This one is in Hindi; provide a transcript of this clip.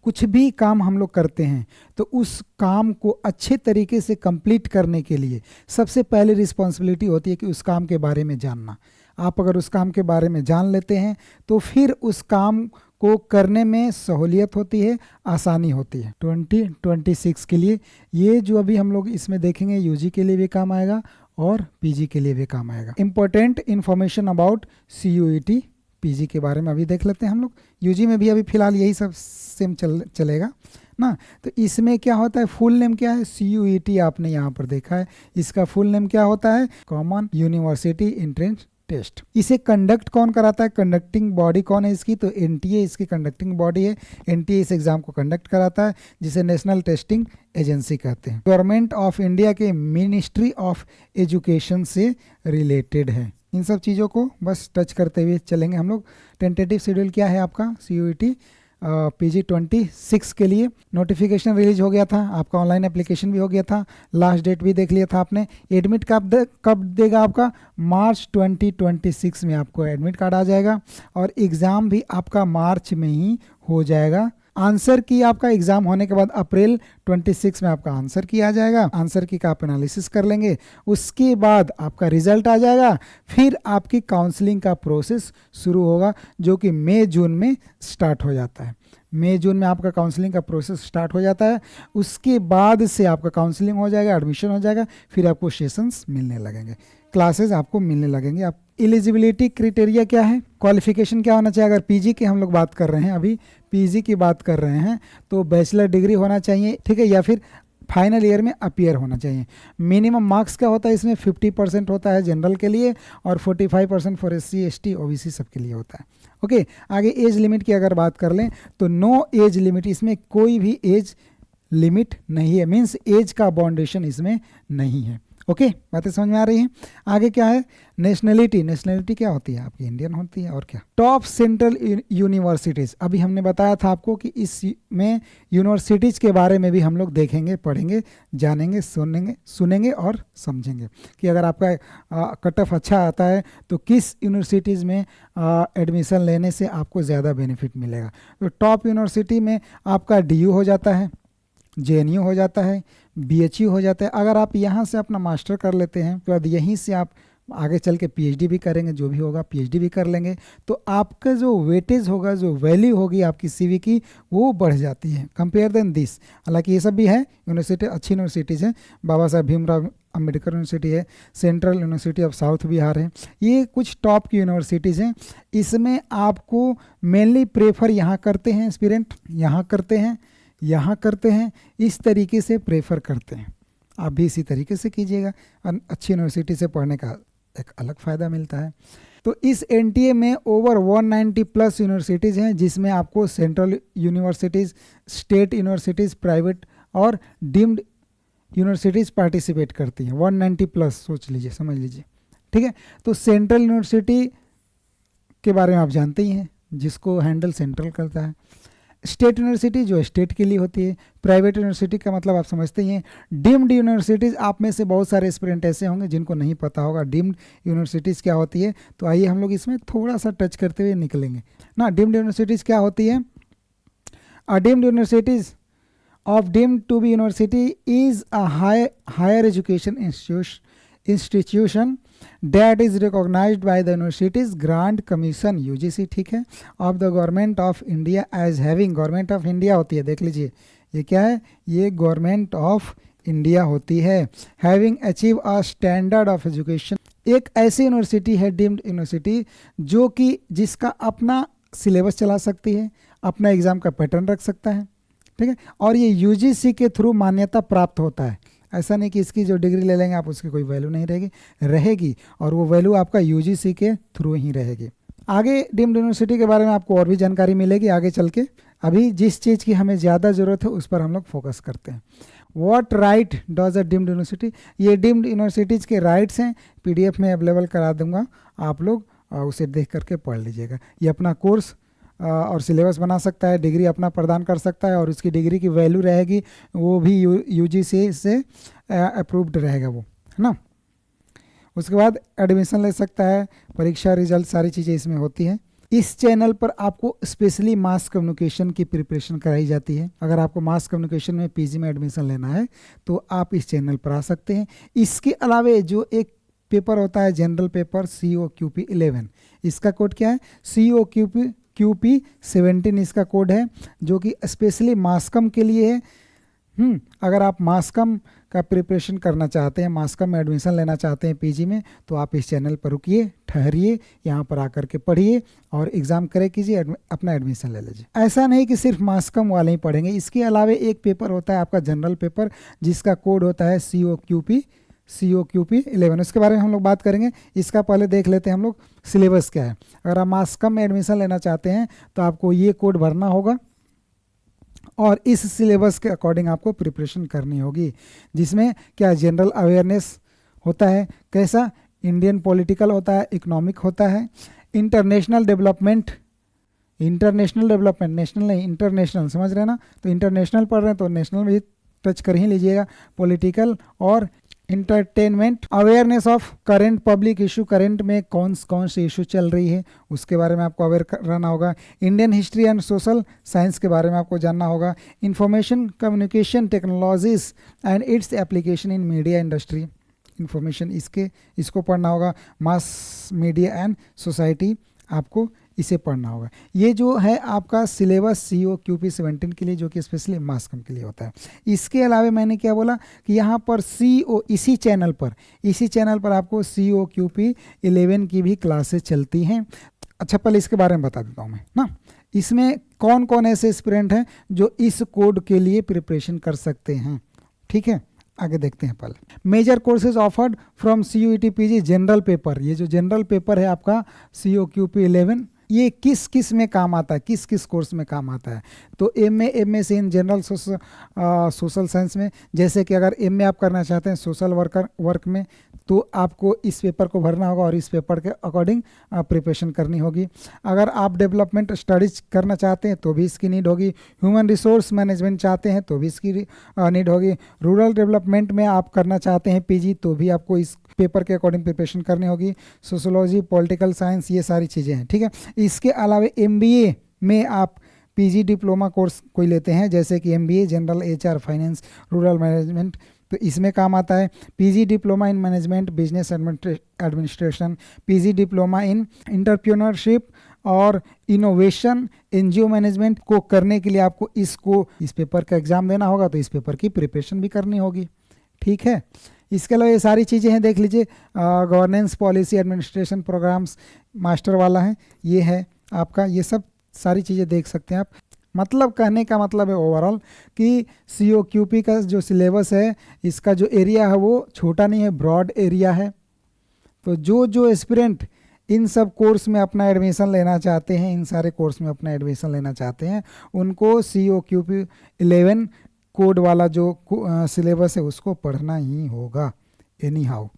कुछ भी काम हम लोग करते हैं तो उस काम को अच्छे तरीके से कंप्लीट करने के लिए सबसे पहले रिस्पॉन्सिबिलिटी होती है कि उस काम के बारे में जानना। आप अगर उस काम के बारे में जान लेते हैं तो फिर उस काम को करने में सहूलियत होती है, आसानी होती है। 2026 के लिए ये जो अभी हम लोग इसमें देखेंगे यूजी के लिए भी काम आएगा और पीजी के लिए भी काम आएगा। Important information about CUET PG के बारे में अभी देख लेते हैं हम लोग। यूजी में भी अभी फिलहाल यही सब सेम चलेगा ना। तो इसमें क्या होता है, फुल नेम क्या है, CUET आपने यहाँ पर देखा है, इसका फुल नेम क्या होता है, कॉमन यूनिवर्सिटी एंट्रेंस टेस्ट। इसे कंडक्ट कौन कराता है, कंडक्टिंग बॉडी कौन है इसकी, तो NTA इसकी कंडक्टिंग बॉडी है। NTA इस एग्जाम को कंडक्ट कराता है जिसे नेशनल टेस्टिंग एजेंसी कहते हैं। गवर्नमेंट ऑफ इंडिया के मिनिस्ट्री ऑफ एजुकेशन से रिलेटेड है। इन सब चीज़ों को बस टच करते हुए चलेंगे हम लोग। टेंटेटिव शेड्यूल क्या है आपका CUET PG 26 के लिए। नोटिफिकेशन रिलीज हो गया था, आपका ऑनलाइन एप्लीकेशन भी हो गया था, लास्ट डेट भी देख लिया था आपने। एडमिट कब देगा आपका, मार्च 2026 में आपको एडमिट कार्ड आ जाएगा और एग्ज़ाम भी आपका मार्च में ही हो जाएगा। आंसर की आपका एग्जाम होने के बाद अप्रैल 26 में आपका आंसर की आ जाएगा। आंसर की का आप एनालिसिस कर लेंगे, उसके बाद आपका रिजल्ट आ जाएगा। फिर आपकी काउंसलिंग का प्रोसेस शुरू होगा जो कि मई जून में स्टार्ट हो जाता है। मई जून में आपका काउंसलिंग का प्रोसेस स्टार्ट हो जाता है। उसके बाद से आपका काउंसलिंग हो जाएगा, एडमिशन हो जाएगा, फिर आपको सेशंस मिलने लगेंगे, क्लासेस आपको मिलने लगेंगे। आप एलिजिबिलिटी क्राइटेरिया क्या है, क्वालिफिकेशन क्या होना चाहिए। अगर पीजी की हम लोग बात कर रहे हैं, अभी पीजी की बात कर रहे हैं तो बैचलर डिग्री होना चाहिए, ठीक है, या फिर फाइनल ईयर में अपीयर होना चाहिए। मिनिमम मार्क्स क्या होता है इसमें, 50% होता है जनरल के लिए और 45% फॉर SC ST OBC सबके लिए होता है। ओके, आगे एज लिमिट की अगर बात कर लें तो नो एज लिमिट, इसमें कोई भी एज लिमिट नहीं है, मीन्स एज का बाउंडेशन इसमें नहीं है। ओके, बातें समझ में आ रही हैं। आगे क्या है, नेशनलिटी। नेशनलिटी क्या होती है आपकी, इंडियन होती है और क्या। टॉप सेंट्रल यूनिवर्सिटीज़, अभी हमने बताया था आपको कि इसमें यूनिवर्सिटीज़ के बारे में भी हम लोग देखेंगे, पढ़ेंगे, जानेंगे, सुनेंगे और समझेंगे कि अगर आपका कट ऑफ अच्छा आता है तो किस यूनिवर्सिटीज़ में एडमिशन लेने से आपको ज़्यादा बेनिफिट मिलेगा। तो टॉप यूनिवर्सिटी में आपका DU हो जाता है, JNU हो जाता है, BHU हो जाता है। अगर आप यहाँ से अपना मास्टर कर लेते हैं तो बाद यहीं से आप आगे चल के PhD भी करेंगे, जो भी होगा PhD भी कर लेंगे, तो आपका जो वेटेज होगा, जो वैल्यू होगी आपकी CV की, वो बढ़ जाती है कंपेयर देन दिस। हालांकि ये सब भी है यूनिवर्सिटी, अच्छी यूनिवर्सिटीज़ हैं, बाबा साहेब भीमराव अम्बेडकर यूनिवर्सिटी है, central university of south Bihar है, ये कुछ टॉप की यूनिवर्सिटीज़ हैं। इसमें आपको मेनली प्रेफर यहाँ करते हैं एस्पिरेंट, यहाँ करते हैं, इस तरीके से प्रेफर करते हैं। आप भी इसी तरीके से कीजिएगा, अच्छी यूनिवर्सिटी से पढ़ने का एक अलग फ़ायदा मिलता है। तो इस NTA में ओवर 190+ यूनिवर्सिटीज़ हैं, जिसमें आपको central universities, state universities, private और डीम्ड यूनिवर्सिटीज़ पार्टिसिपेट करती हैं। 190+, सोच लीजिए, समझ लीजिए, ठीक है। तो सेंट्रल यूनिवर्सिटी के बारे में आप जानते ही हैं, जिसको हैंडल सेंट्रल करता है। स्टेट यूनिवर्सिटी जो स्टेट के लिए होती है, प्राइवेट यूनिवर्सिटी का मतलब आप समझते ही हैं। डीम्ड यूनिवर्सिटीज़, आप में से बहुत सारे स्टूडेंट ऐसे होंगे जिनको नहीं पता होगा डीम्ड यूनिवर्सिटीज़ क्या होती है, तो आइए हम लोग इसमें थोड़ा सा टच करते हुए निकलेंगे ना। डीम्ड यूनिवर्सिटीज़ क्या होती है, deemed universities of deemed to be university is a higher education institution that is recognized by the universities grant commission UGC, ठीक है, of the government of India as having, government of India होती है, देख लीजिए ये क्या है, ये गवर्नमेंट ऑफ इंडिया होती है। Having achieve a standard of education, एक ऐसी यूनिवर्सिटी है डीम्ड यूनिवर्सिटी जो कि जिसका अपना सिलेबस चला सकती है, अपना एग्ज़ाम का पैटर्न रख सकता है, ठीक है, और ये UGC के थ्रू मान्यता प्राप्त होता है। ऐसा नहीं कि इसकी जो डिग्री ले लेंगे आप उसकी कोई वैल्यू नहीं रहेगी और वो वैल्यू आपका UGC के थ्रू ही रहेगी। आगे डीम्ड यूनिवर्सिटी के बारे में आपको और भी जानकारी मिलेगी आगे चल के। अभी जिस चीज़ की हमें ज़्यादा ज़रूरत है उस पर हम लोग फोकस करते हैं। What right does a deemed university, ये डीम्ड यूनिवर्सिटीज़ के राइट्स हैं, PDF में अवेलेबल करा दूंगा, आप लोग उसे देख करके पढ़ लीजिएगा। ये अपना कोर्स और सिलेबस बना सकता है, डिग्री अपना प्रदान कर सकता है और उसकी डिग्री की वैल्यू रहेगी वो भी UGC से अप्रूव्ड रहेगा वो, है ना। उसके बाद एडमिशन ले सकता है, परीक्षा रिजल्ट सारी चीज़ें इसमें होती हैं। इस चैनल पर आपको स्पेशली मास कम्युनिकेशन की प्रिपरेशन कराई जाती है। अगर आपको मास कम्युनिकेशन में पीजी में एडमिशन लेना है तो आप इस चैनल पर आ सकते हैं। इसके अलावा जो एक पेपर होता है जनरल पेपर COQP 11, इसका कोड क्या है? COQP 17 इसका कोड है, जो कि स्पेशली मासकम के लिए है। अगर आप मासकम का प्रिपरेशन करना चाहते हैं, मासकम में एडमिशन लेना चाहते हैं पीजी में, तो आप इस चैनल पर रुकिए, ठहरिए, यहाँ पर आकर के पढ़िए और एग्ज़ाम करे कीजिए, अपना एडमिशन ले लीजिए। ऐसा नहीं कि सिर्फ मासकम वाले ही पढ़ेंगे, इसके अलावा एक पेपर होता है आपका जनरल पेपर, जिसका कोड होता है COQP 11। उसके बारे में हम लोग बात करेंगे। इसका पहले देख लेते हैं हम लोग सिलेबस क्या है। अगर आप मासकम में एडमिशन लेना चाहते हैं तो आपको ये कोड भरना होगा और इस सिलेबस के अकॉर्डिंग आपको प्रिपरेशन करनी होगी, जिसमें क्या जनरल अवेयरनेस होता है, कैसा इंडियन पॉलिटिकल होता है, इकोनॉमिक होता है, इंटरनेशनल डेवलपमेंट, नेशनल नहीं इंटरनेशनल, समझ रहे हैं ना? तो इंटरनेशनल पढ़ रहे हैं तो नेशनल भी टच कर ही लीजिएगा, पॉलिटिकल और entertainment, awareness of current public issue, current में कौन से इशू चल रही है उसके बारे में आपको अवेयर रहना होगा, Indian history and social science के बारे में आपको जानना होगा, information communication technologies and its application in media industry, information इसको पढ़ना होगा, मास मीडिया एंड सोसाइटी आपको इसे पढ़ना होगा। ये जो है आपका सिलेबस COQP 17 के लिए, जो कि स्पेशली मासकम के लिए होता है। इसके अलावा मैंने क्या बोला कि यहाँ पर इसी चैनल पर आपको COQP 11 की भी क्लासेस चलती हैं। अच्छा, पहले इसके बारे में बता देता हूँ मैं ना, इसमें कौन कौन ऐसे एस्पिरेंट हैं जो इस कोड के लिए प्रिपरेशन कर सकते हैं। ठीक है, आगे देखते हैं। पहले major courses offered from CUET PG general paper, ये जो जनरल पेपर है आपका COQP 11, ये किस किस में काम आता है, किस किस कोर्स में काम आता है? तो MSc in general social science में, जैसे कि अगर MA आप करना चाहते हैं सोशल वर्क में, तो आपको इस पेपर को भरना होगा और इस पेपर के अकॉर्डिंग प्रिपरेशन करनी होगी। अगर आप डेवलपमेंट स्टडीज करना चाहते हैं तो भी इसकी नीड होगी, ह्यूमन रिसोर्स मैनेजमेंट चाहते हैं तो भी इसकी नीड होगी, रूरल डेवलपमेंट में आप करना चाहते हैं PG तो भी आपको इस पेपर के अकॉर्डिंग प्रिपरेशन करनी होगी, सोशोलॉजी, पॉलिटिकल साइंस, ये सारी चीज़ें हैं। ठीक है, इसके अलावा MBA में आप PG डिप्लोमा कोर्स कोई लेते हैं, जैसे कि MBA general HR finance rural management, तो इसमें काम आता है। PG diploma in management business administration, PG diploma in entrepreneurship और इनोवेशन NGO मैनेजमेंट को करने के लिए आपको इस पेपर का एग्ज़ाम देना होगा, तो इस पेपर की प्रिपरेशन भी करनी होगी। ठीक है, इसके अलावा ये सारी चीज़ें हैं, देख लीजिए, governance policy administration programs master वाला है, ये है आपका, ये सब सारी चीज़ें देख सकते हैं आप। मतलब कहने का मतलब है ओवरऑल कि COQP का जो सिलेबस है, इसका जो एरिया है वो छोटा नहीं है, ब्रॉड एरिया है। तो जो एस्पिरेंट इन सब कोर्स में अपना एडमिशन लेना चाहते हैं, इन सारे कोर्स में अपना एडमिशन लेना चाहते हैं, उनको COQP 11 कोड वाला जो सिलेबस है उसको पढ़ना ही होगा एनी हाउ।